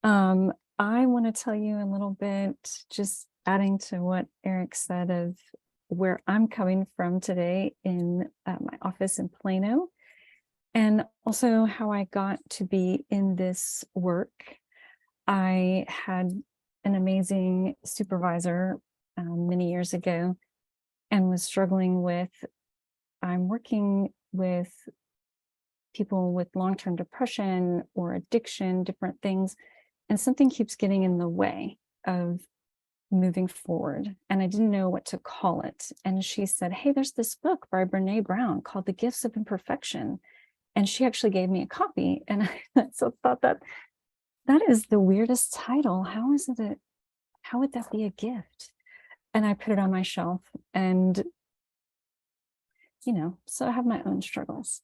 I want to tell you a little bit, just adding to what Eric said of where I'm coming from today in my office in Plano, and also how I got to be in this work. I had an amazing supervisor many years ago and was struggling with, I'm working with people with long-term depression or addiction, different things, and something keeps getting in the way of moving forward. And I didn't know what to call it. And she said, hey, there's this book by Brene Brown called The Gifts of Imperfection. And she actually gave me a copy. And I so thought that is the weirdest title. How would that be a gift? And I put it on my shelf, and, so I have my own struggles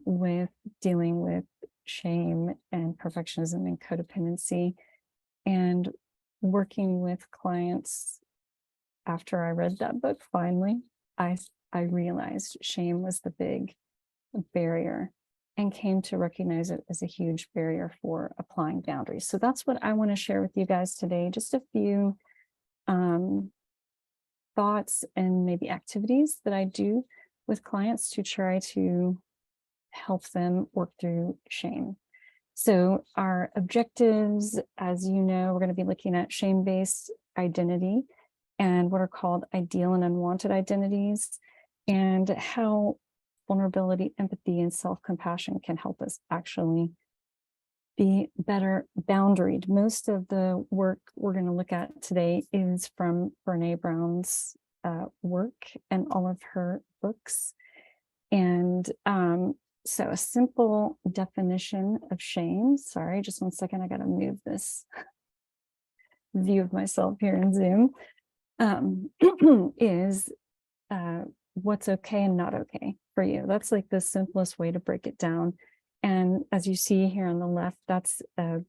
with dealing with shame and perfectionism and codependency, and working with clients. After I read that book, finally, I realized shame was the big barrier and came to recognize it as a huge barrier for applying boundaries. So that's what I want to share with you guys today. Just a few thoughts and maybe activities that I do with clients to try to help them work through shame. So our objectives, as you know, we're going to be looking at shame-based identity and what are called ideal and unwanted identities, and how vulnerability, empathy, and self-compassion can help us actually be better boundaried. Most of the work we're going to look at today is from Brene Brown's work and all of her books. And so a simple definition of shame, sorry, just one second, I got to move this view of myself here in Zoom, is what's okay and not okay for you. That's like the simplest way to break it down. And as you see here on the left, that's a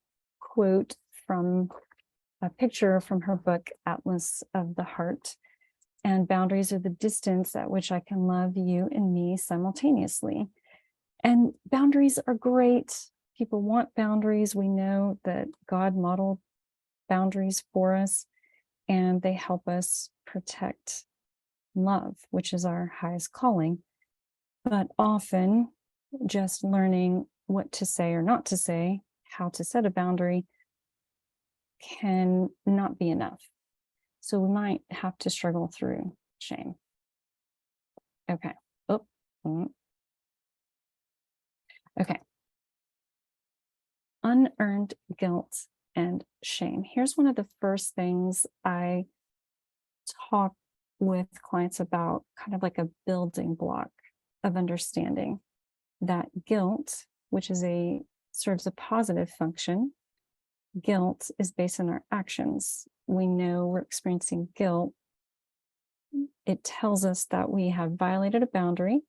quote from a picture from her book, Atlas of the Heart. And boundaries are the distance at which I can love you and me simultaneously. And boundaries are great. People want boundaries. We know that God modeled boundaries for us, and they help us protect love, which is our highest calling. But often just learning what to say or not to say, how to set a boundary, can not be enough. So we might have to struggle through shame. Okay. Okay. Unearned guilt and shame. Here's one of the first things I talk with clients about, kind of like a building block of understanding that guilt, which serves a positive function. Guilt is based on our actions. We know we're experiencing guilt. It tells us that we have violated a boundary,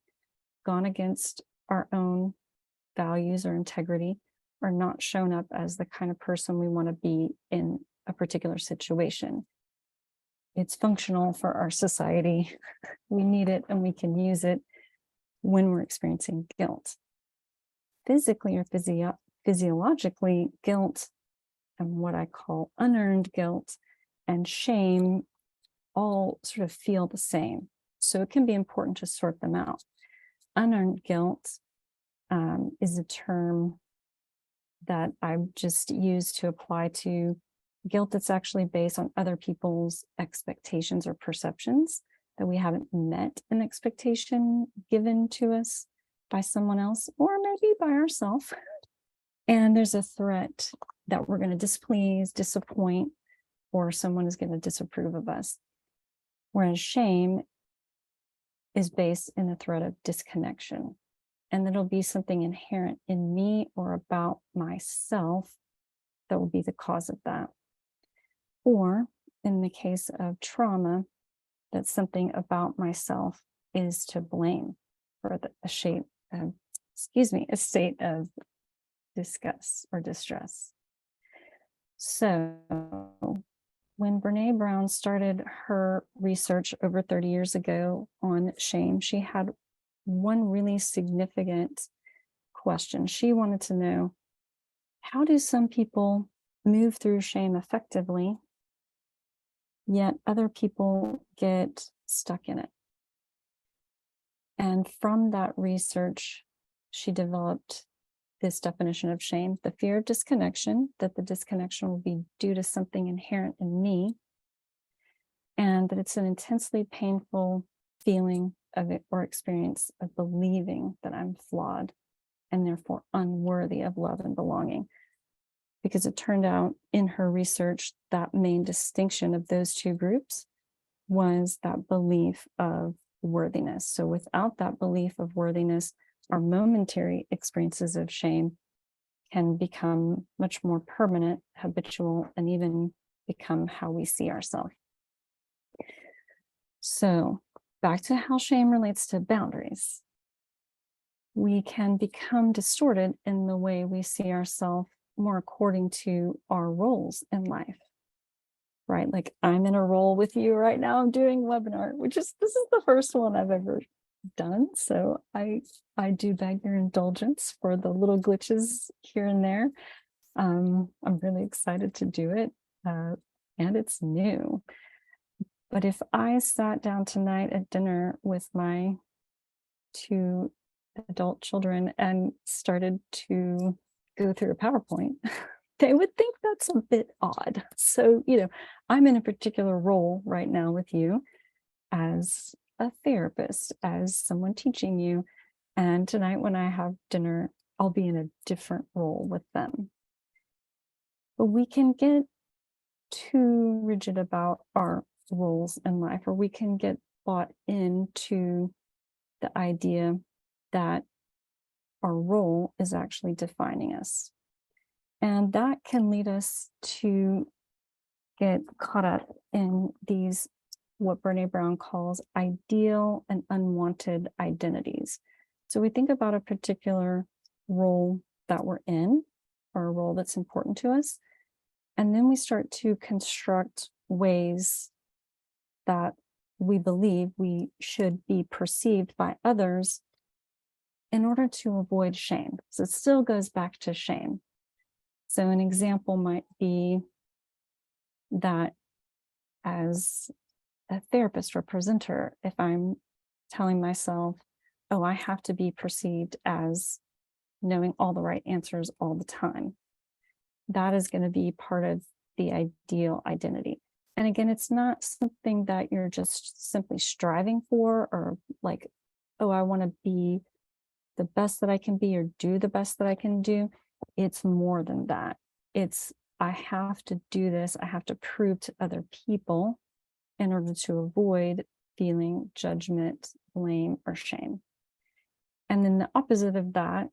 gone against our own values or integrity, or not shown up as the kind of person we want to be in a particular situation. It's functional for our society. We need it and we can use it when we're experiencing guilt. Physically or physiologically, guilt and what I call unearned guilt and shame all sort of feel the same. So it can be important to sort them out. Unearned guilt is a term that I've just used to apply to guilt that's actually based on other people's expectations or perceptions, that we haven't met an expectation given to us by someone else, or maybe by ourselves. And there's a threat that we're going to displease, disappoint, or someone is going to disapprove of us. Whereas shame is based in the threat of disconnection. And it'll be something inherent in me or about myself that will be the cause of that. Or in the case of trauma, that something about myself is to blame for a state of disgust or distress. So when Brene Brown started her research over 30 years ago on shame, she had one really significant question. She wanted to know, how do some people move through shame effectively, yet other people get stuck in it. And from that research, she developed this definition of shame: the fear of disconnection, that the disconnection will be due to something inherent in me, and that it's an intensely painful feeling of it or experience of believing that I'm flawed and therefore unworthy of love and belonging. Because it turned out in her research that main distinction of those two groups was that belief of worthiness. So without that belief of worthiness, our momentary experiences of shame can become much more permanent, habitual, and even become how we see ourselves. So back to how shame relates to boundaries. We can become distorted in the way we see ourselves more according to our roles in life, right? Like, I'm in a role with you right now. I'm doing webinar, this is the first one I've ever done. So I do beg your indulgence for the little glitches here and there. I'm really excited to do it, and it's new. But if I sat down tonight at dinner with my 2 adult children and started to go through a PowerPoint, they would think that's a bit odd. So, I'm in a particular role right now with you as a therapist, as someone teaching you. And tonight when I have dinner, I'll be in a different role with them. But we can get too rigid about our roles in life, or we can get bought into the idea that our role is actually defining us. And that can lead us to get caught up in these, what Brene Brown calls ideal and unwanted identities. So we think about a particular role that we're in, or a role that's important to us, and then we start to construct ways that we believe we should be perceived by others in order to avoid shame. So it still goes back to shame. So an example might be that as a therapist or presenter, if I'm telling myself, oh, I have to be perceived as knowing all the right answers all the time, that is going to be part of the ideal identity. And again, it's not something that you're just simply striving for, or like, oh, I want to be the best that I can be or do the best that I can do. It's more than that. It's, I have to do this. I have to prove to other people in order to avoid feeling judgment, blame, or shame. And then the opposite of that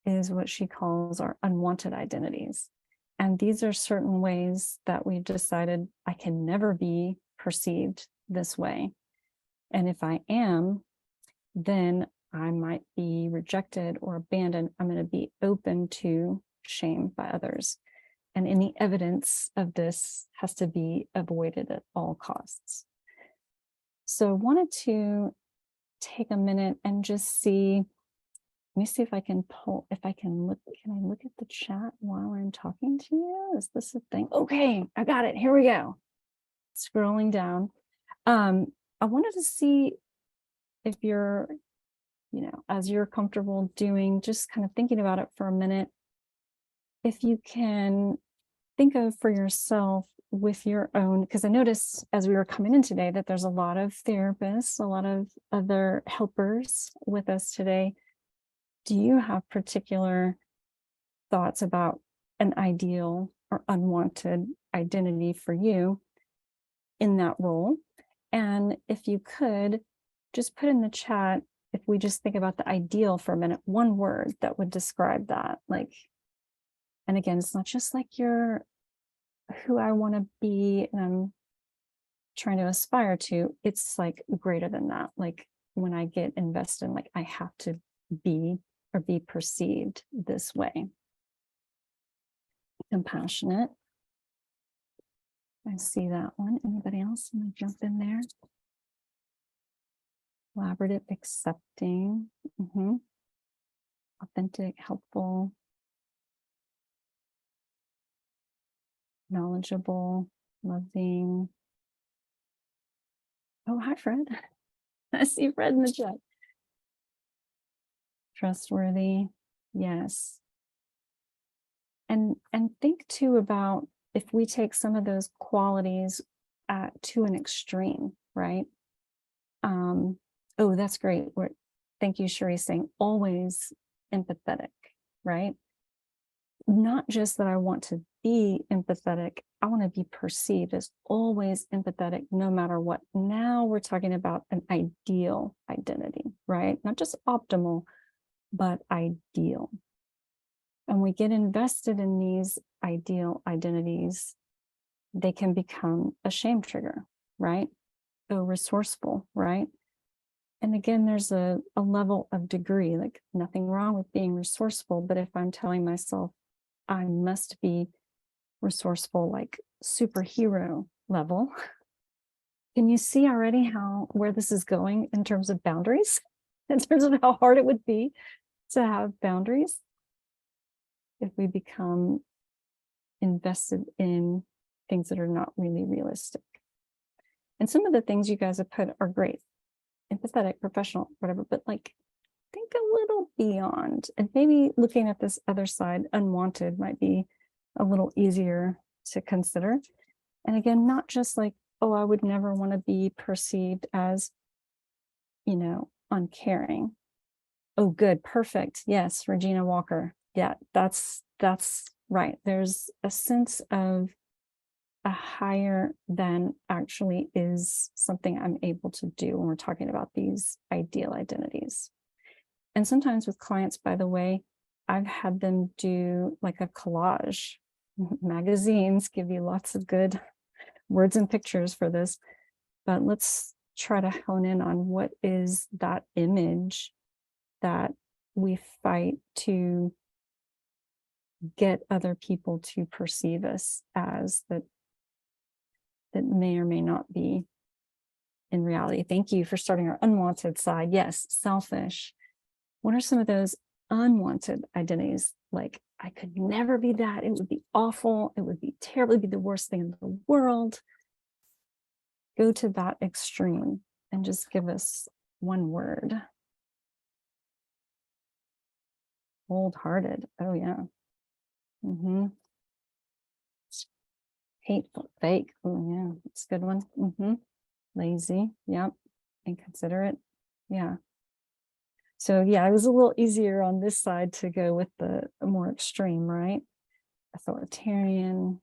is what she calls our unwanted identities. And these are certain ways that we've decided I can never be perceived this way. And if I am, then I might be rejected or abandoned. I'm going to be open to shame by others. And any evidence of this has to be avoided at all costs. So I wanted to take a minute and just see, let me see if I can look, can I look at the chat while I'm talking to you? Is this a thing? Okay, I got it. Here we go. Scrolling down. I wanted to see if you're, as you're comfortable doing, just kind of thinking about it for a minute, if you can think of for yourself with your own, because I noticed as we were coming in today that there's a lot of therapists, a lot of other helpers with us today. Do you have particular thoughts about an ideal or unwanted identity for you in that role? And if you could just put in the chat, if we just think about the ideal for a minute, one word that would describe that. Like, and again, it's not just like you're who I want to be and I'm trying to aspire to. It's like greater than that. Like when I get invested, like I have to be or be perceived this way. Compassionate. I see that one. Anybody else want to jump in there? Collaborative, accepting, authentic, helpful. knowledgeable, loving. Oh, hi, Fred. I see Fred in the chat. Trustworthy. Yes. And think too about if we take some of those qualities to an extreme, right? Oh, that's great. Thank you, Sherry, saying always empathetic, right? Not just that I want to be empathetic, I want to be perceived as always empathetic, no matter what. Now we're talking about an ideal identity, right? Not just optimal, but ideal. And we get invested in these ideal identities, they can become a shame trigger, right? So resourceful, right? And again, there's a level of degree, like nothing wrong with being resourceful, but if I'm telling myself I must be resourceful, like superhero level, can you see already where this is going in terms of boundaries, in terms of how hard it would be to have boundaries if we become invested in things that are not really realistic? And some of the things you guys have put are great, empathetic, professional, whatever, but like think a little beyond, and maybe looking at this other side, unwanted, might be a little easier to consider. And again, not just like, oh, I would never want to be perceived as, uncaring. Oh, good, perfect. Yes, Regina Walker. Yeah, that's right. There's a sense of a higher than actually is something I'm able to do when we're talking about these ideal identities. And sometimes with clients, by the way, I've had them do like a collage. Magazines give you lots of good words and pictures for this, but let's try to hone in on what is that image that we fight to get other people to perceive us as, that may or may not be in reality. Thank you for starting our unwanted side. Yes, selfish. What are some of those unwanted identities? Like, I could never be that. It would be awful. It would be terrible. It'd be the worst thing in the world. Go to that extreme and just give us one word. Cold-hearted. Oh, yeah. Hateful, fake. Oh, yeah. That's a good one. Lazy. Yep. Inconsiderate. Yeah. So yeah, it was a little easier on this side to go with the more extreme, right? Authoritarian,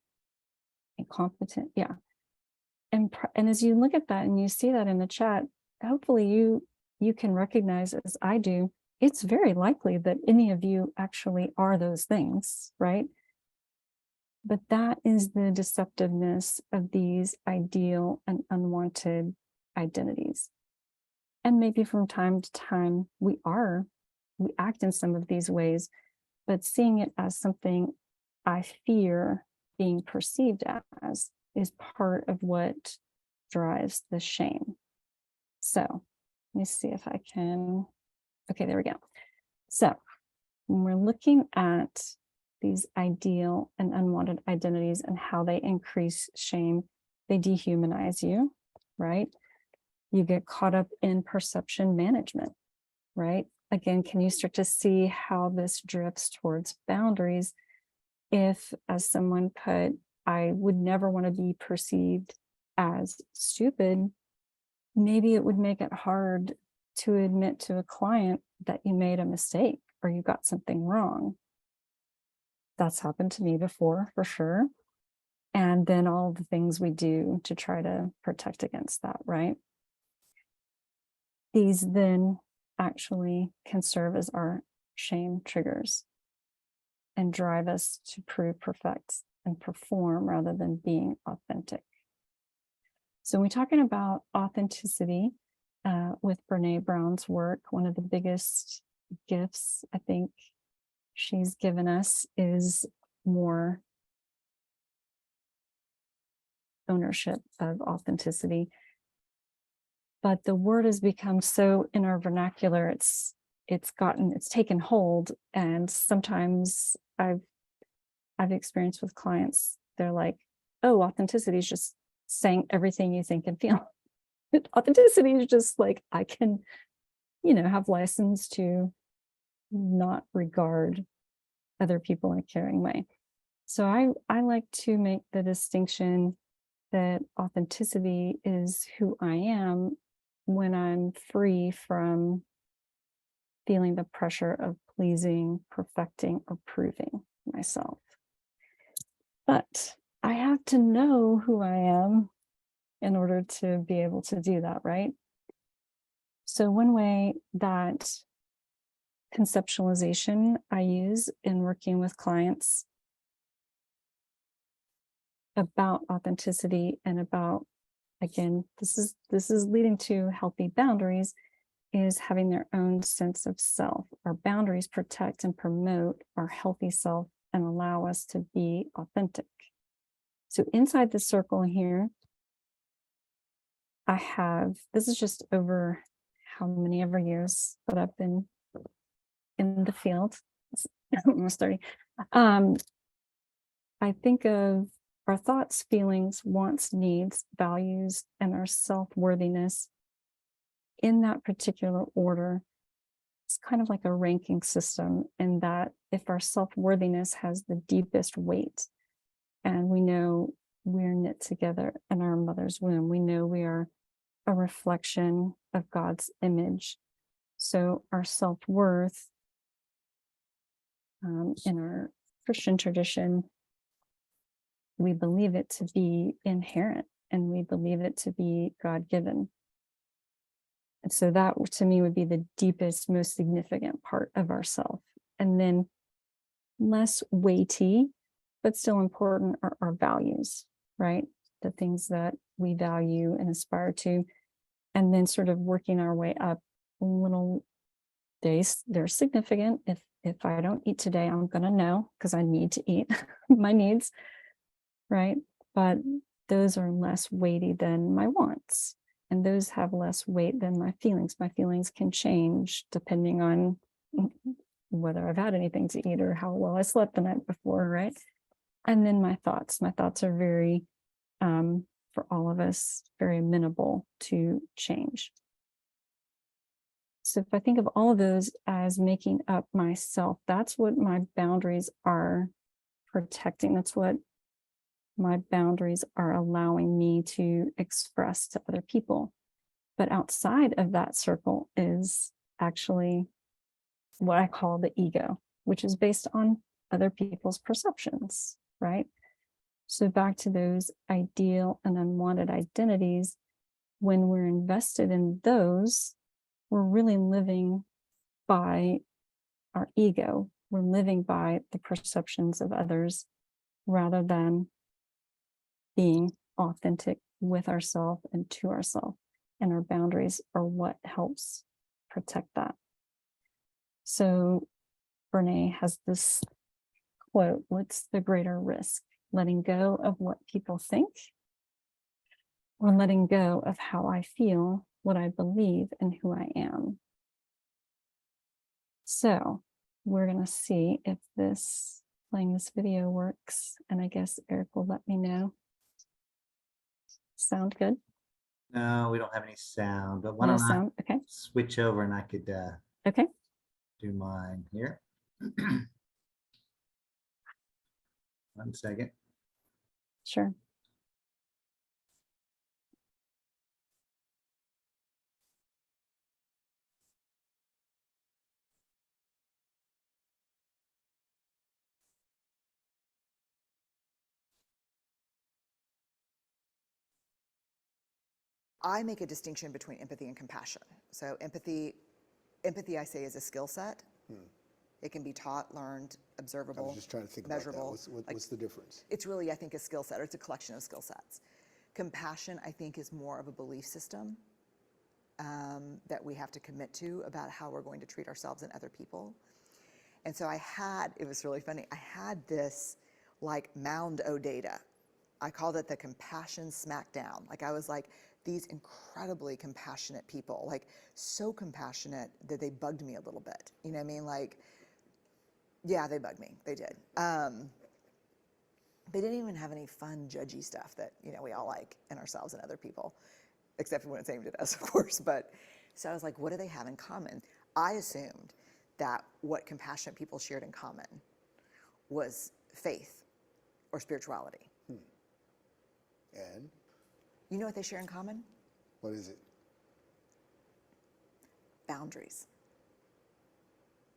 incompetent. Yeah. And as you look at that and you see that in the chat, hopefully you can recognize, as I do, it's very likely that any of you actually are those things, right? But that is the deceptiveness of these ideal and unwanted identities. And maybe from time to time, we act in some of these ways, but seeing it as something I fear being perceived as is part of what drives the shame. So let me see if I can, okay, there we go. So when we're looking at these ideal and unwanted identities and how they increase shame, they dehumanize you, right? You get caught up in perception management, right? Again, can you start to see how this drifts towards boundaries? If, as someone put, I would never want to be perceived as stupid, maybe it would make it hard to admit to a client that you made a mistake or you got something wrong. That's happened to me before, for sure. And then all the things we do to try to protect against that, right? These then actually can serve as our shame triggers and drive us to prove, perfect, and perform rather than being authentic. So when we're talking about authenticity with Brene Brown's work, one of the biggest gifts I think she's given us is more ownership of authenticity. But the word has become so in our vernacular, it's taken hold. And sometimes I've experienced with clients, they're like, oh, authenticity is just saying everything you think and feel. Authenticity is just like, I can, have license to not regard other people in a caring way. So I like to make the distinction that authenticity is who I am when I'm free from feeling the pressure of pleasing, perfecting, or proving myself. But I have to know who I am in order to be able to do that, right? So one way that conceptualization I use in working with clients about authenticity and about, again, this is leading to healthy boundaries, is having their own sense of self. Our boundaries protect and promote our healthy self and allow us to be authentic. So inside the circle here, I have, this is just over how many ever years that I've been in the field, almost 30. I think of our thoughts, feelings, wants, needs, values, and our self-worthiness in that particular order. It's kind of like a ranking system, in that if our self-worthiness has the deepest weight, and we know we're knit together in our mother's womb, we know we are a reflection of God's image. So our self-worth, in our Christian tradition, we believe it to be inherent, and we believe it to be God-given. And so that, to me, would be the deepest, most significant part of ourself. And then less weighty, but still important, are our values, right? The things that we value and aspire to. And then sort of working our way up little days. They're significant. If I don't eat today, I'm going to know, because I need to eat my needs, right? But those are less weighty than my wants. And those have less weight than my feelings. My feelings can change depending on whether I've had anything to eat or how well I slept the night before, right? And then my thoughts are very, for all of us, very amenable to change. So if I think of all of those as making up myself, that's what my boundaries are protecting. That's what my boundaries are allowing me to express to other people. But outside of that circle is actually what I call the ego, which is based on other people's perceptions, right? So back to those ideal and unwanted identities, when we're invested in those, we're really living by our ego. We're living by the perceptions of others rather than being authentic with ourselves and to ourselves. And our boundaries are what helps protect that. So Brene has this quote: what's the greater risk, letting go of what people think, or letting go of how I feel, what I believe, and who I am? So we're going to see if playing this video works. And I guess Eric will let me know. Sound good? No, we don't have any sound, but why No don't sound? Okay. I switch over and I could Okay. do mine here. 1 second. Sure. I make a distinction between empathy and compassion. So empathy I say is a skill set. It can be taught, learned, observable, I was just trying to think measurable. about that. What's the difference? It's really, I think, a skill set, or it's a collection of skill sets. Compassion, I think, is more of a belief system that we have to commit to about how we're going to treat ourselves and other people. And so it was really funny, I had this like mound o data. I called it the compassion smackdown. Like, I was like, these incredibly compassionate people, like so compassionate that they bugged me a little bit. You know what I mean? Like, yeah, they bugged me. They did. they didn't even have any fun, judgy stuff that, you know, we all like in ourselves and other people, except when it's aimed at us, of course. But so I was like, what do they have in common? I assumed that what compassionate people shared in common was faith or spirituality. And You know what they share in common? what is it? Boundaries.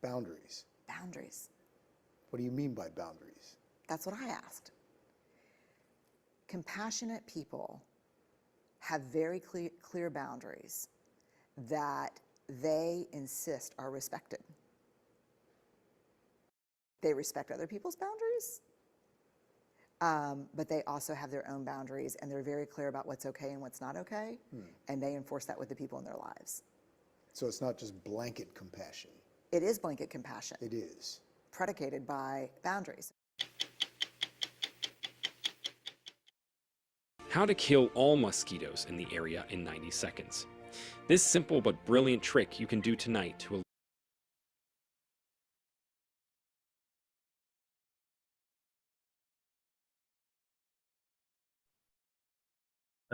Boundaries. Boundaries. What do you mean by boundaries? That's what I asked. Compassionate people have very clear boundaries that they insist are respected. They respect other people's boundaries, but they also have their own boundaries, and they're very clear about what's okay and what's not okay, and they enforce that with the people in their lives. So it's not just blanket compassion. It is blanket compassion, It is. predicated by boundaries. How to kill all mosquitoes in the area in 90 seconds. This simple but brilliant trick you can do tonight to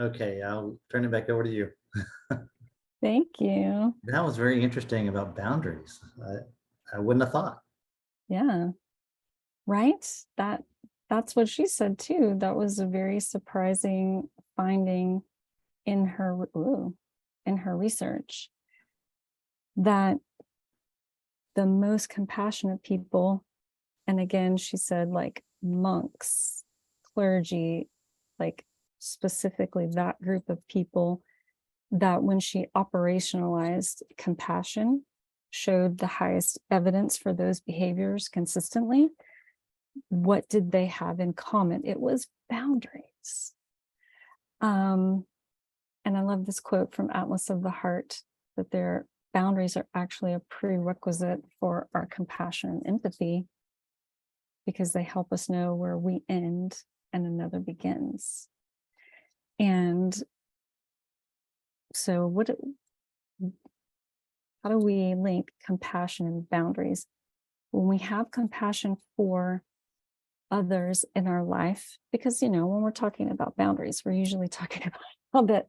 Okay, I'll turn it back over to you. Thank you. That was very interesting about boundaries. I wouldn't have thought. Yeah. Right? That's what she said too. That was a very surprising finding in her research, that the most compassionate people, and again, she said like monks, clergy, like specifically that group of people, that when she operationalized compassion, showed the highest evidence for those behaviors consistently. What did they have in common? It was boundaries. And I love this quote from Atlas of the Heart, that their boundaries are actually a prerequisite for our compassion and empathy, because they help us know where we end and another begins. And so how do we link compassion and boundaries? When we have compassion for others in our life, because, you know, when we're talking about boundaries, we're usually talking about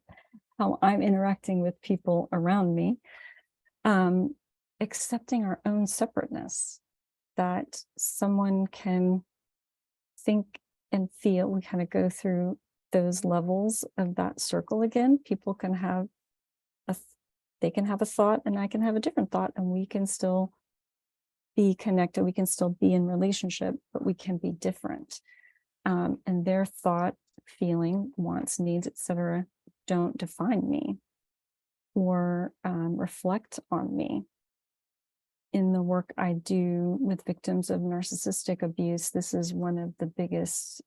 how I'm interacting with people around me, accepting our own separateness, that someone can think and feel. We kind of go through those levels of that circle again. People can have they can have a thought and I can have a different thought, and we can still be connected. We can still be in relationship, but we can be different. And their thought, feeling, wants, needs, etc., don't define me or reflect on me. In the work I do with victims of narcissistic abuse, this is one of the biggest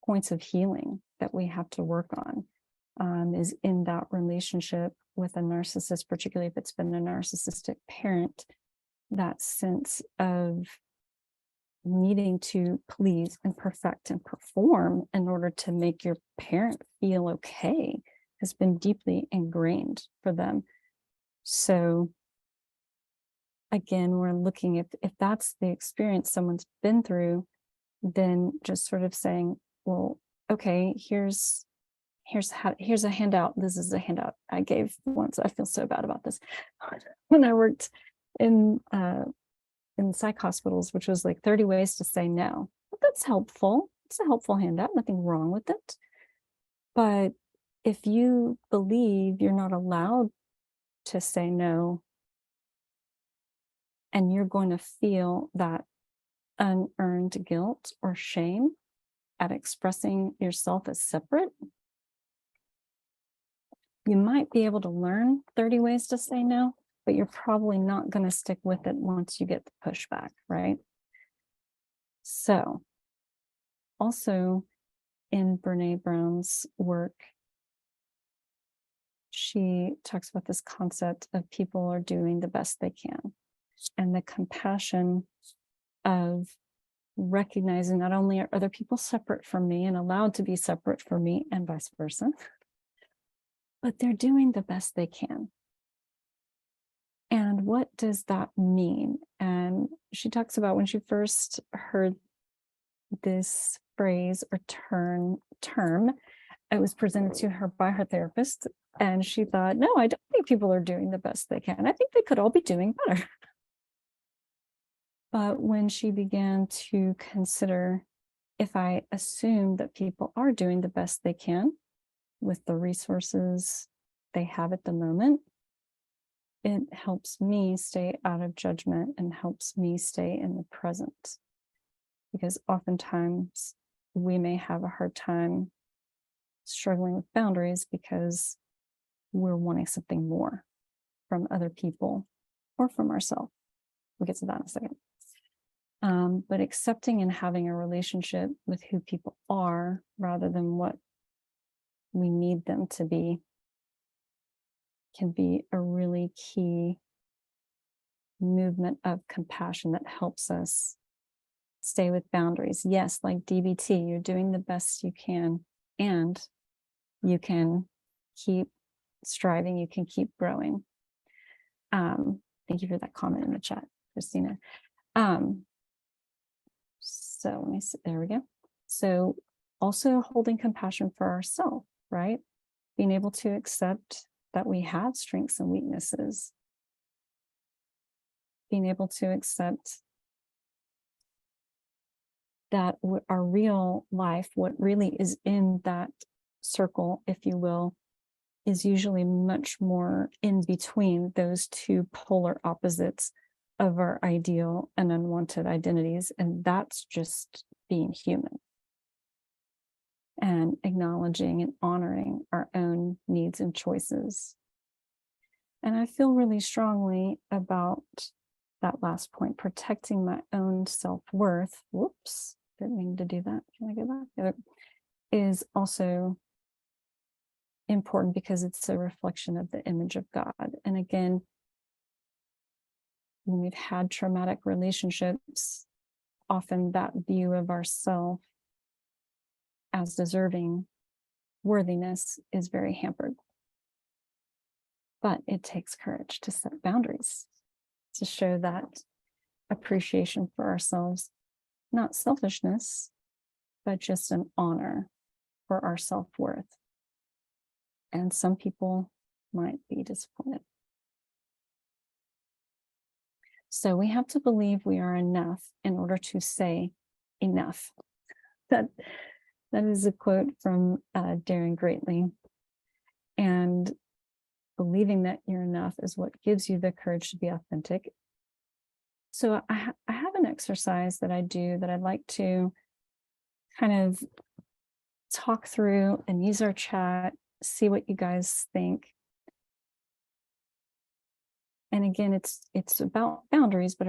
points of healing that we have to work on, is in that relationship with a narcissist, particularly if it's been a narcissistic parent, that sense of needing to please and perfect and perform in order to make your parent feel okay has been deeply ingrained for them. So again, we're looking at, if that's the experience someone's been through, then just sort of saying, well, okay, here's a handout. This is a handout I gave once. I feel so bad about this. When I worked in psych hospitals, which was like 30 ways to say no. But that's helpful. It's a helpful handout, nothing wrong with it. But if you believe you're not allowed to say no, and you're going to feel that unearned guilt or shame at expressing yourself as separate, you might be able to learn 30 ways to say no, but you're probably not going to stick with it once you get the pushback, right? So also in Brene Brown's work, she talks about this concept of people are doing the best they can, and the compassion of recognizing not only are other people separate from me and allowed to be separate from me and vice versa, but they're doing the best they can. And what does that mean? And she talks about when she first heard this phrase or term. It was presented to her by her therapist, and she thought, no, I don't think people are doing the best they can. I think they could all be doing better. But when she began to consider, if I assume that people are doing the best they can with the resources they have at the moment, it helps me stay out of judgment and helps me stay in the present. Because oftentimes we may have a hard time struggling with boundaries because we're wanting something more from other people or from ourselves. We'll get to that in a second. But accepting and having a relationship with who people are rather than what we need them to be can be a really key movement of compassion that helps us stay with boundaries. Yes, like DBT, you're doing the best you can, and you can keep striving, you can keep growing. Thank you for that comment in the chat, Christina. So let me see, there we go. So also holding compassion for ourselves, right? Being able to accept that we have strengths and weaknesses. Being able to accept that our real life, what really is in that circle, if you will, is usually much more in between those two polar opposites of our ideal and unwanted identities. And that's just being human and acknowledging and honoring our own needs and choices. And I feel really strongly about that last point, protecting my own self-worth. Whoops, didn't mean to do that. Can I go back? There, is also important because it's a reflection of the image of God. And again, when we've had traumatic relationships, often that view of ourself as deserving worthiness is very hampered. But it takes courage to set boundaries, to show that appreciation for ourselves, not selfishness, but just an honor for our self-worth. And some people might be disappointed. So we have to believe we are enough in order to say enough. That is a quote from Daring Greatly. And believing that you're enough is what gives you the courage to be authentic. So I have an exercise that I do that I'd like to kind of talk through and use our chat, see what you guys think. And again, it's about boundaries, but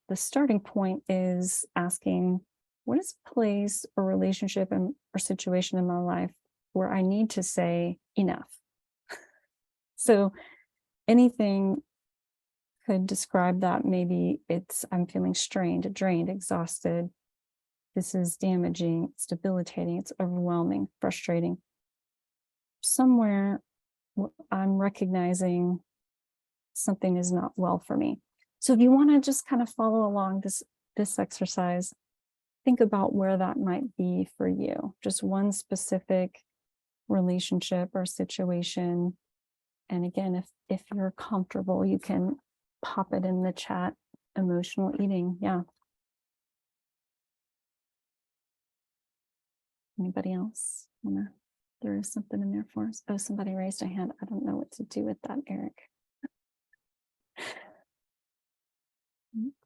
the starting point is asking, what is a place or relationship or situation in my life where I need to say enough? So anything could describe that. Maybe it's I'm feeling strained, drained, exhausted. This is damaging, it's debilitating, it's overwhelming, frustrating. Somewhere I'm recognizing something is not well for me. So if you want to just kind of follow along this exercise, think about where that might be for you. Just one specific relationship or situation. And again, if you're comfortable, you can pop it in the chat. Emotional eating, yeah. Anybody else wanna throw something in there for us? Oh, somebody raised a hand. I don't know what to do with that, Eric.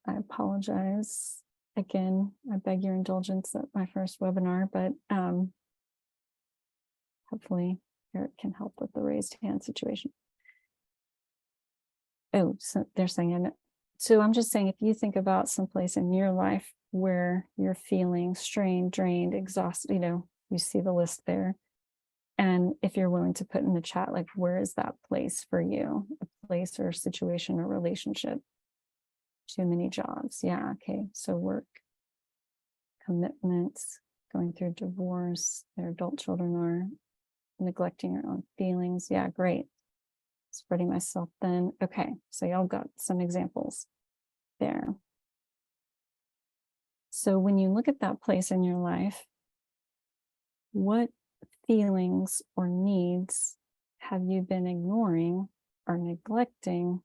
I apologize. Again, I beg your indulgence at my first webinar, but hopefully Eric can help with the raised hand situation. Oh, so they're saying, so I'm just saying, if you think about someplace in your life where you're feeling strained, drained, exhausted, you see the list there. And if you're willing to put in the chat, like, where is that place for you? A place or situation or relationship? Too many jobs. Yeah, okay. So work, commitments, going through divorce, their adult children are neglecting your own feelings. Yeah, great. Spreading myself thin. Okay, so y'all got some examples there. So when you look at that place in your life, what feelings or needs have you been ignoring or neglecting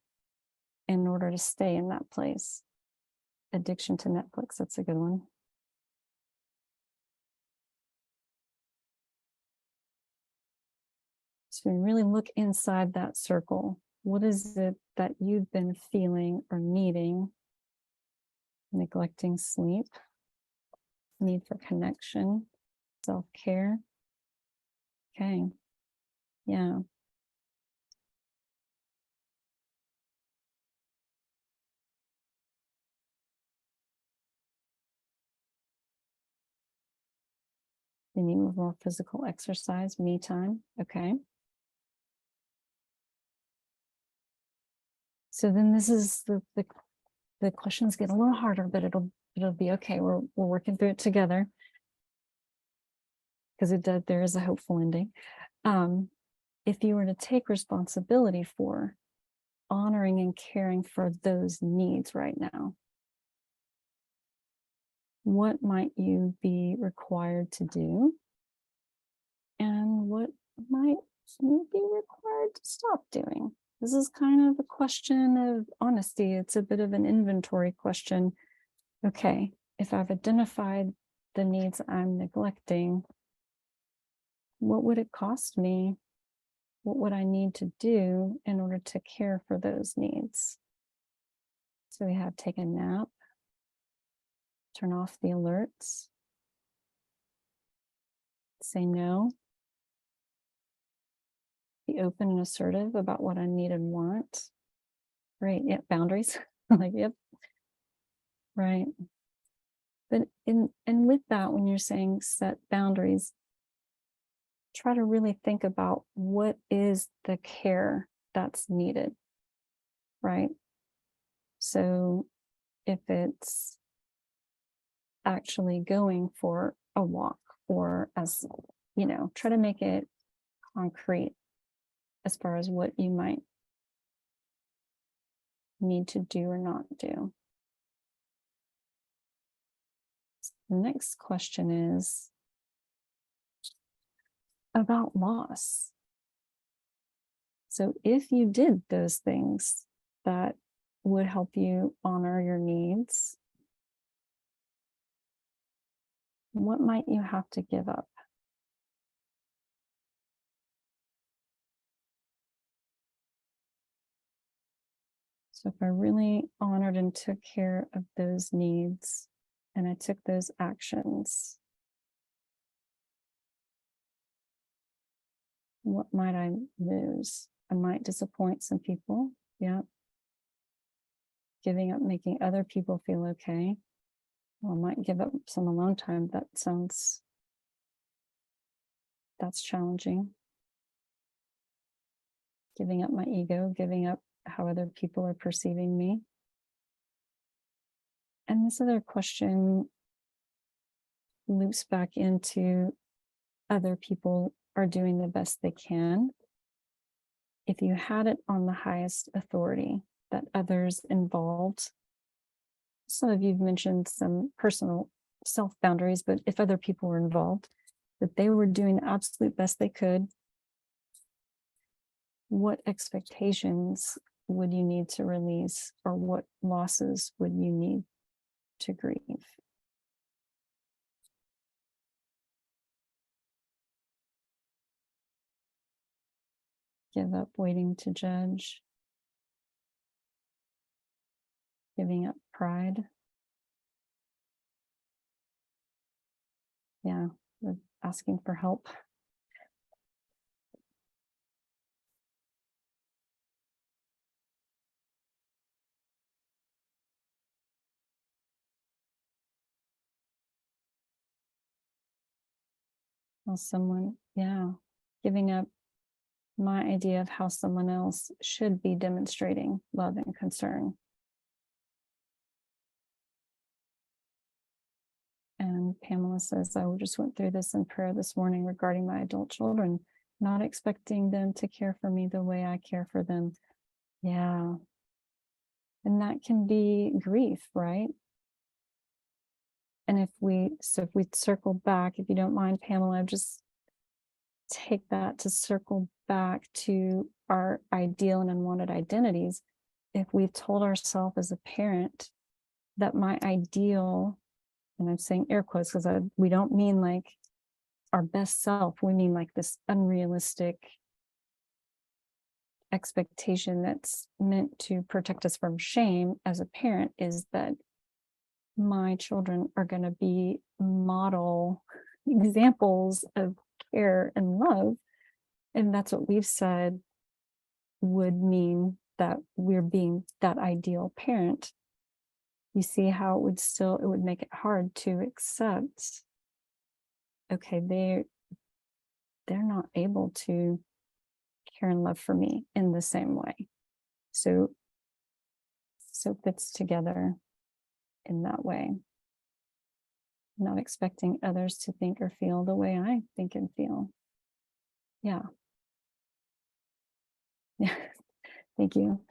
in order to stay in that place? Addiction to Netflix, that's a good one. So we really look inside that circle. What is it that you've been feeling or needing? Neglecting sleep, need for connection, self-care. Okay. Yeah. You need more physical exercise, me time. Okay. So then this is the questions get a little harder, but it'll be okay. We're working through it together. Because there is a hopeful ending. If you were to take responsibility for honoring and caring for those needs right now, what might you be required to do? And what might you be required to stop doing? This is kind of a question of honesty. It's a bit of an inventory question. Okay, if I've identified the needs I'm neglecting, what would it cost me? What would I need to do in order to care for those needs? So we have take a nap, turn off the alerts, say no, be open and assertive about what I need and want. Right, yep, boundaries. Like, yep, right. But and with that, when you're saying set boundaries, try to really think about what is the care that's needed, right? So if it's actually going for a walk, or as try to make it concrete as far as what you might need to do or not do. The next question is about loss. So if you did those things that would help you honor your needs, what might you have to give up? So if I really honored and took care of those needs and I took those actions, what might I lose? I might disappoint some people. Yeah. Giving up making other people feel okay. Well, I might give up some alone time. That's challenging. Giving up my ego, giving up how other people are perceiving me. And this other question loops back into other people are doing the best they can. If you had it on the highest authority, that others involved, some of you've mentioned some personal self boundaries, but if other people were involved, that they were doing the absolute best they could, what expectations would you need to release, or what losses would you need to grieve? Give up waiting to judge. Giving up pride. Yeah, asking for help. Well, giving up my idea of how someone else should be demonstrating love and concern. And Pamela says, I just went through this in prayer this morning regarding my adult children, not expecting them to care for me the way I care for them. Yeah. And that can be grief, right? And if we circle back, if you don't mind, Pamela, just take that to circle back to our ideal and unwanted identities. If we've told ourselves as a parent that my ideal, and I'm saying air quotes because we don't mean like our best self, we mean like this unrealistic expectation that's meant to protect us from shame as a parent, is that my children are going to be model examples of care and love. And that's what we've said would mean that we're being that ideal parent. You see how it would make it hard to accept, okay, they're not able to care and love for me in the same way. So fits together in that way. Not expecting others to think or feel the way I think and feel. Yeah. Yeah. Thank you.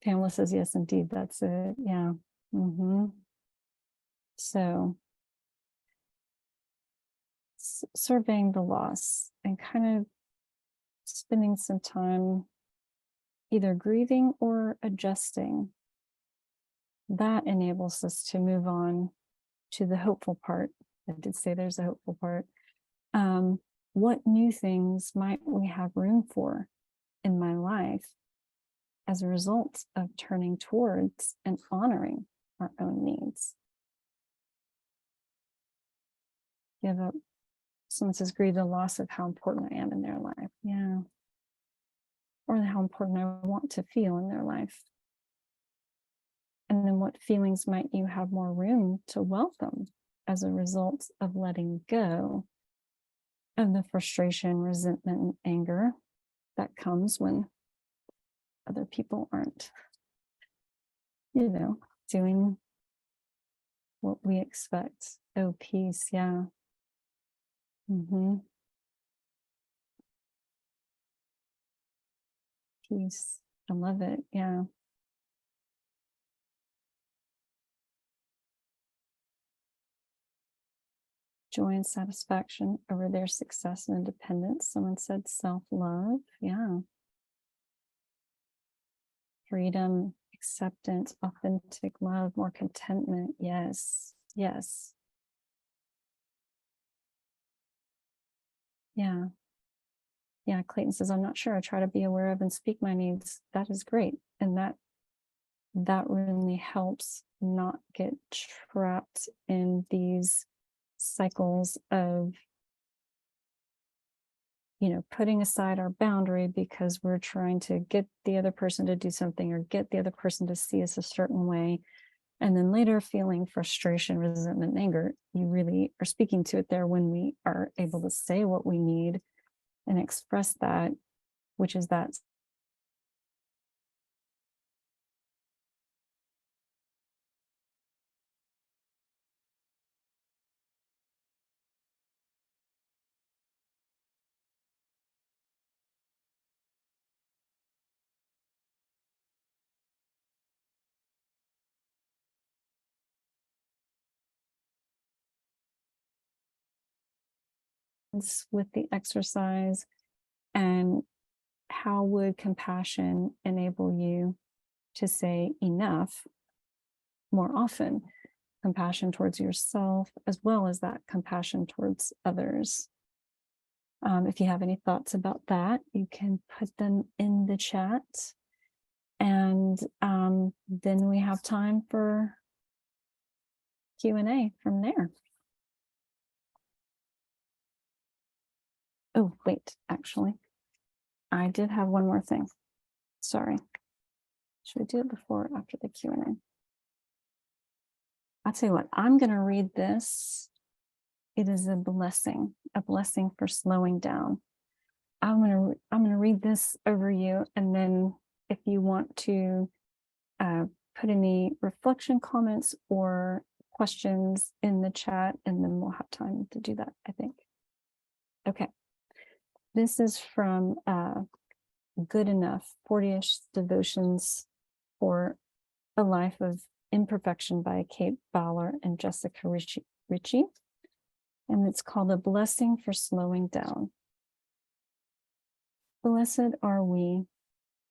Pamela says, yes, indeed. That's it. Yeah. So surveying the loss and kind of spending some time either grieving or adjusting, that enables us to move on to the hopeful part. I did say there's a hopeful part. What new things might we have room for in my life as a result of turning towards and honoring our own needs? Someone says, grieve the loss of how important I am in their life. Yeah. Or how important I want to feel in their life. And then what feelings might you have more room to welcome as a result of letting go of the frustration, resentment, and anger that comes when other people aren't, doing what we expect. Oh, peace. Yeah. Peace. I love it. Yeah. Joy and satisfaction over their success and independence. Someone said self-love. Yeah. Freedom, acceptance, authentic love, more contentment. Yes. Yes. Yeah. Yeah. Clayton says, I'm not sure. I try to be aware of and speak my needs. That is great. And that really helps not get trapped in these cycles of, putting aside our boundary because we're trying to get the other person to do something or get the other person to see us a certain way. And then later feeling frustration, resentment, and anger. You really are speaking to it there when we are able to say what we need and express that, which is that with the exercise. And how would compassion enable you to say enough more often? Compassion towards yourself, as well as that compassion towards others. If you have any thoughts about that, you can put them in the chat. And then we have time for Q&A from there. Oh, wait, actually, I did have one more thing. Sorry. Should we do it before or after the Q&A? I'll tell you what, I'm going to read this. It is a blessing for slowing down. I'm going to read this over you. And then if you want to put any reflection comments or questions in the chat, and then we'll have time to do that, I think. Okay. This is from Good Enough, 40-ish Devotions for a Life of Imperfection by Kate Bowler and Jessica Ritchie, and it's called A Blessing for Slowing Down. Blessed are we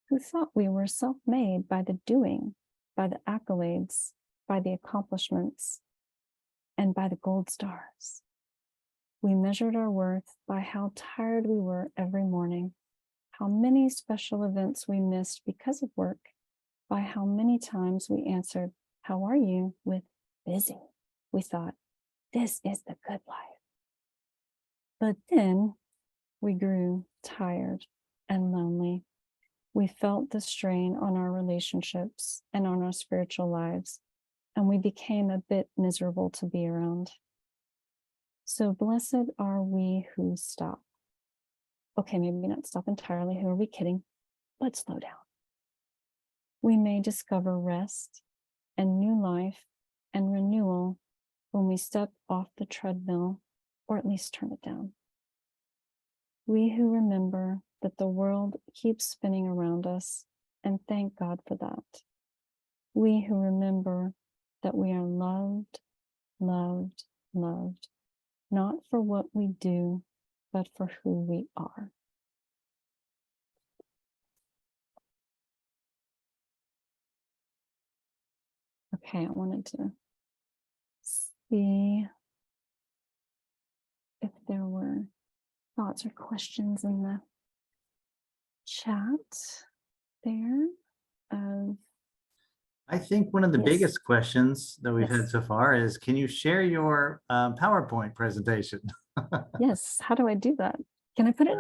who thought we were self-made by the doing, by the accolades, by the accomplishments, and by the gold stars. We measured our worth by how tired we were every morning, how many special events we missed because of work, by how many times we answered, "How are you?" with "busy." We thought, this is the good life. But then we grew tired and lonely. We felt the strain on our relationships and on our spiritual lives, and we became a bit miserable to be around. So blessed are we who stop. Okay, maybe not stop entirely. Who are we kidding? But slow down. We may discover rest and new life and renewal when we step off the treadmill, or at least turn it down. We who remember that the world keeps spinning around us, and thank God for that. We who remember that we are loved, loved, loved, not for what we do, but for who we are. Okay, I wanted to see if there were thoughts or questions in the chat there. I think one of the Yes. biggest questions that we've had Yes. so far is, can you share your PowerPoint presentation? Yes, how do I do that? Can I put it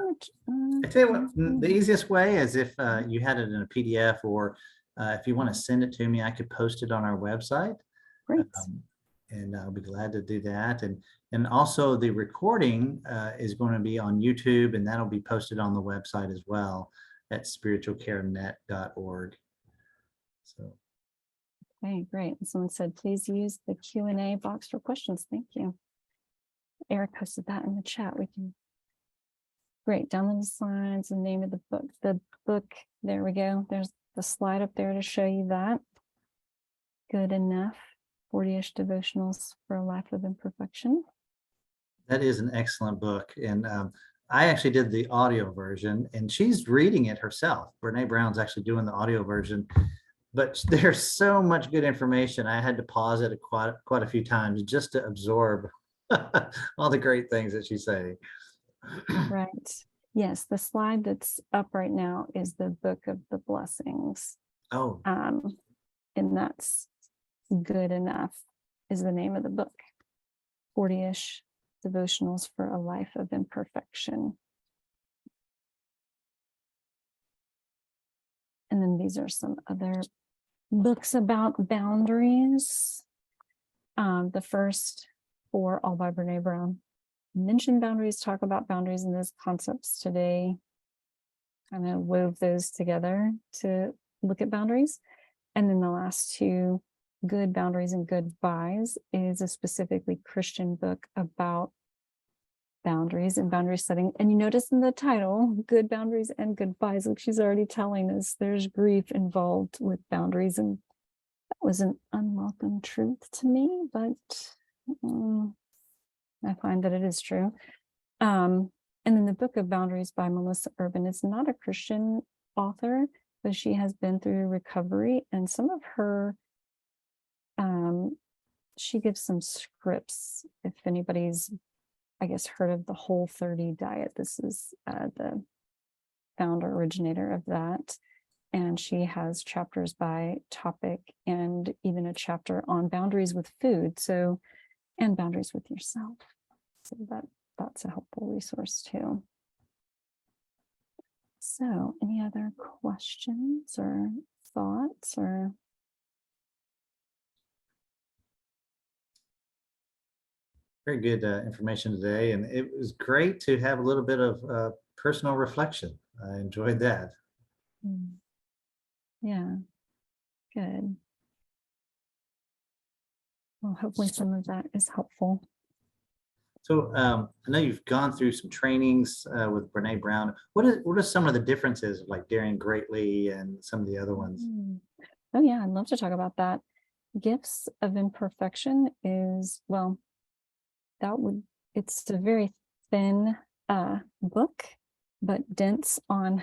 in I tell you what, the easiest way is if you had it in a PDF, or if you want to send it to me, I could post it on our website. Great. And I'll be glad to do that. And also the recording is going to be on YouTube, and that'll be posted on the website as well at spiritualcarenet.org. So. Okay, great. And someone said, please use the Q&A box for questions. Thank you. Eric posted that in the chat. We can, great, download the slides, the name of the book. There we go. There's the slide up there to show you that. Good enough. 40-ish devotionals for a life of imperfection. That is an excellent book. And I actually did the audio version, and she's reading it herself. Brene Brown's actually doing the audio version, but there's so much good information. I had to pause it quite a few times just to absorb all the great things that she's saying. Right. Yes, the slide that's up right now is the Book of the Blessings. Oh, And that's Good Enough is the name of the book. 40-ish devotionals for a life of imperfection. And then these are some other books about boundaries. The first 4, all by Brene Brown, mention boundaries, talk about boundaries and those concepts today. Kind of wove those together to look at boundaries. And then the last 2, Good Boundaries and Goodbyes, is a specifically Christian book about boundaries and boundary setting. And you notice in the title, Good Boundaries and Goodbyes, which she's already telling us there's grief involved with boundaries. And that was an unwelcome truth to me, but I find that it is true. And then the Book of Boundaries by Melissa Urban is not a Christian author, but she has been through recovery, and some of her, she gives some scripts. If anybody's, I guess, heard of the Whole30 diet, this is the founder, originator of that. And she has chapters by topic and even a chapter on boundaries with food. So, and boundaries with yourself. So that's a helpful resource too. So any other questions or thoughts or? very good information today. And it was great to have a little bit of personal reflection. I enjoyed that. Yeah, good. Well, hopefully some of that is helpful. So I know you've gone through some trainings with Brene Brown. What are some of the differences, like Daring Greatly and some of the other ones? Oh yeah, I'd love to talk about that. Gifts of Imperfection is, well, it's a very thin book, but dense on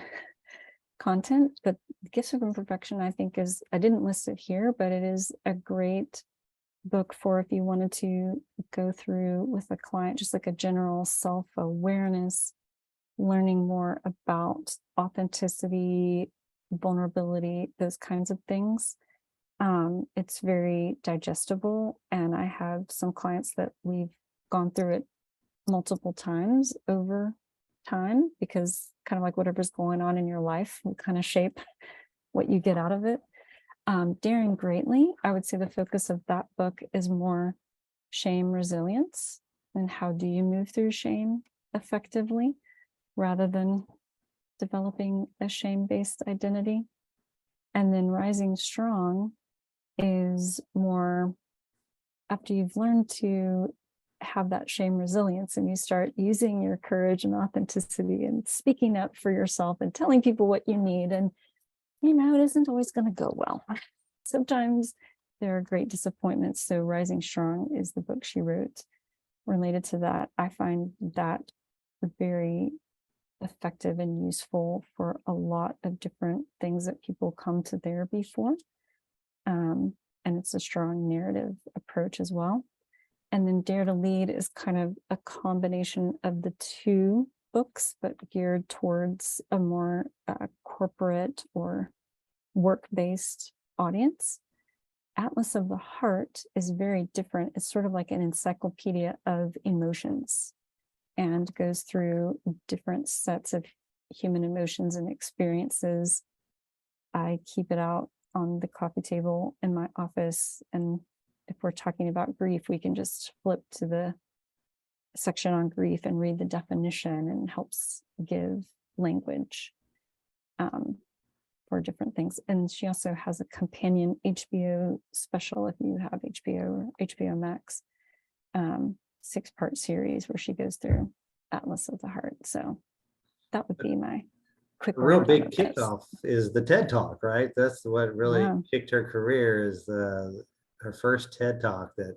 content. But Gifts of Imperfection, I think, I didn't list it here, but it is a great book for if you wanted to go through with a client, just like a general self-awareness, learning more about authenticity, vulnerability, those kinds of things. It's very digestible, and I have some clients that we've gone through it multiple times over time, because kind of like whatever's going on in your life will kind of shape what you get out of it. Daring Greatly, I would say the focus of that book is more shame resilience and how do you move through shame effectively, rather than developing a shame-based identity. And then Rising Strong is more after you've learned to have that shame resilience and you start using your courage and authenticity and speaking up for yourself and telling people what you need. And, it isn't always going to go well. Sometimes there are great disappointments. So Rising Strong is the book she wrote related to that. I find that very effective and useful for a lot of different things that people come to therapy for. And it's a strong narrative approach as well. And then Dare to Lead is kind of a combination of the two books, but geared towards a more corporate or work-based audience. Atlas of the Heart is very different. It's sort of like an encyclopedia of emotions and goes through different sets of human emotions and experiences. I keep it out on the coffee table in my office. And if we're talking about grief, we can just flip to the section on grief and read the definition, and helps give language for different things. And she also has a companion HBO special, if you have HBO or HBO Max, 6-part series where she goes through Atlas of the Heart. So that would be my quick A real rundown big of this. kickoff is the TED Talk, right? That's what really Yeah. kicked her career, is her first TED Talk that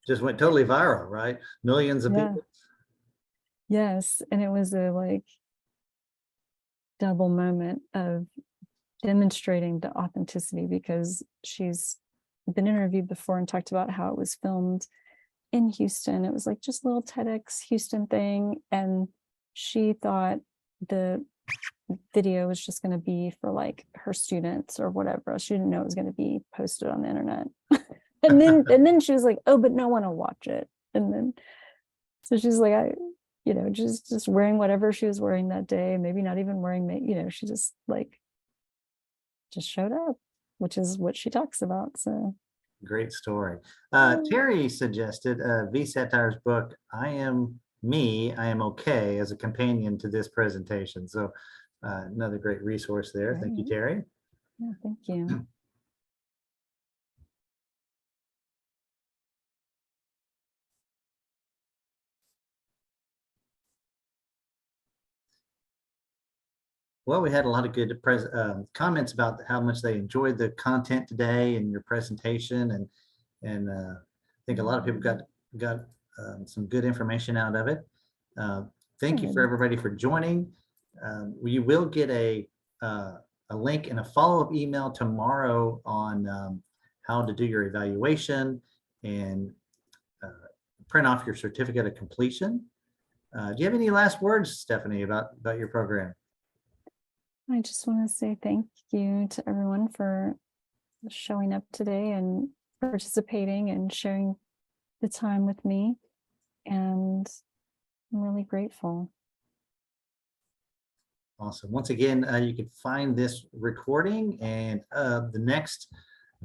just went totally viral, right? Millions of Yeah. people. Yes, and it was a double moment of demonstrating the authenticity, because she's been interviewed before and talked about how it was filmed in Houston. It was like just a little TEDx Houston thing, and she thought the video was just going to be for like her students or whatever. She didn't know it was going to be posted on the internet. and then she was like, oh, but no one will watch it. And then so she's like, just wearing whatever she was wearing that day, maybe not even wearing she just showed up, which is what she talks about. So Great story. Terry suggested V. Satire's book, I Am Me, I Am Okay, as a companion to this presentation. So another great resource there. Thank you, Right. Terry. Yeah, thank you. Well, we had a lot of good comments about how much they enjoyed the content today and your presentation, and I think a lot of people got some good information out of it. Thank you for everybody for joining. You will get a link and a follow-up email tomorrow on how to do your evaluation and print off your certificate of completion. Do you have any last words, Stephanie, about your program? I just want to say thank you to everyone for showing up today and participating and sharing the time with me. And I'm really grateful. Awesome. Once again, you can find this recording and the next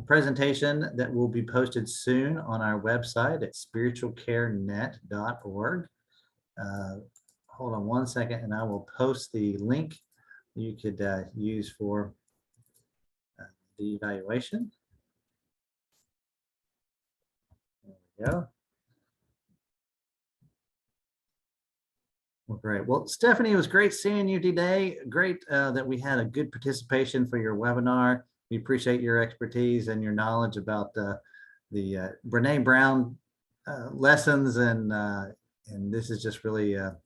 presentation that will be posted soon on our website at spiritualcarenet.org. Hold on one second and I will post the link you could use for the evaluation. There we go. Well, great. Well, Stephanie, it was great seeing you today. Great that we had a good participation for your webinar. We appreciate your expertise and your knowledge about the Brene Brown lessons, and this is just really a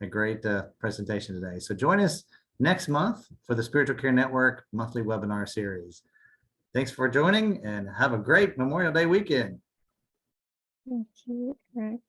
great presentation today. So join us next month for the Spiritual Care Network monthly webinar series. Thanks for joining, and have a great Memorial Day weekend. Thank you, Eric.